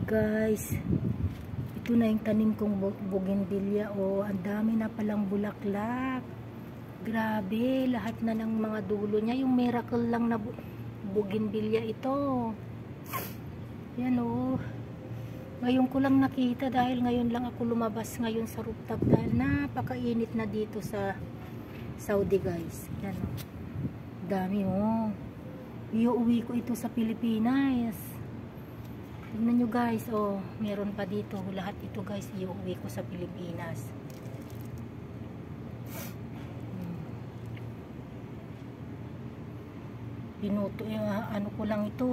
Guys, ito na yung tanim kong bougainvillea. Oh, ang dami na palang bulaklak. Grabe, lahat na ng mga dulo niya. Yung miracle lang na bougainvillea ito. Yan oh. Ngayon ko lang nakita dahil ngayon lang ako lumabas ngayon sa rooftop dahil napakainit na dito sa Saudi guys. Yan oh. Dami oh. Iuwi ko ito sa Pilipinas. Tignan nyo guys, oh, meron pa dito. Lahat ito guys, iuwi ko sa Pilipinas. Pinuto, ano ko lang ito.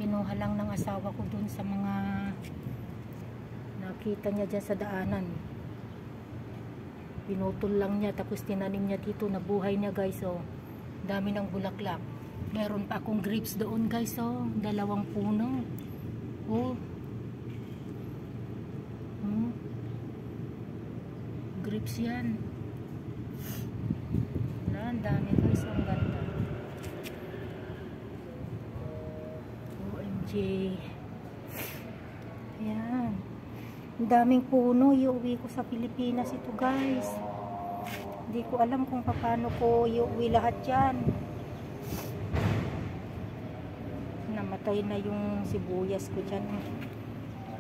Kinuha lang ng asawa ko dun sa mga nakita niya dyan sa daanan. Pinutol lang niya, tapos tinanim niya dito. Nabuhay niya guys, oh. Dami ng bulaklak. Meron pa akong grapes doon guys, oh. 2 puno. Oh. Grapes yan. Wala, ang dami guys, ang ganda. OMG. Ayan. Ang daming puno. Iuwi ko sa Pilipinas ito guys. Hindi ko alam kung paano ko iuwi lahat yan. Namatay na yung sibuyas ko dyan.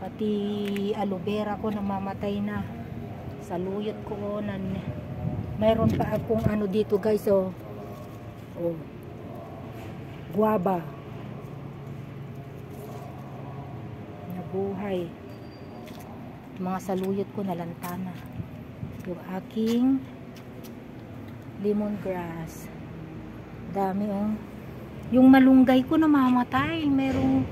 Pati aloe vera ko namamatay na. Saluyot ko na. Mayroon pa akong ano dito guys, oh. Oh. Guava. Nabuhay. Mga saluyot ko nalantana. Yung aking lemongrass. Dami oh. Yung malunggay ko namamatay. Mayroong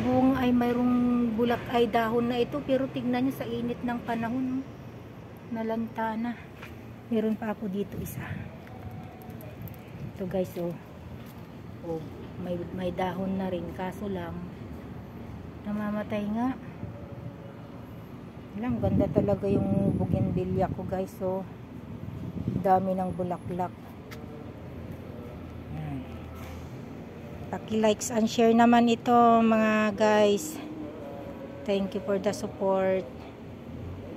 buong ay mayroong bulak ay dahon na ito. Pero tignan nyo sa init ng panahon. Nalantana. Meron pa ako dito isa. Ito guys oh. Oh, may dahon na rin. Kaso lang namamatay nga. Lang ganda talaga yung bougainvillea ko guys oh. Dami ng bulaklak. Paki-likes and share naman ito mga guys. Thank you for the support.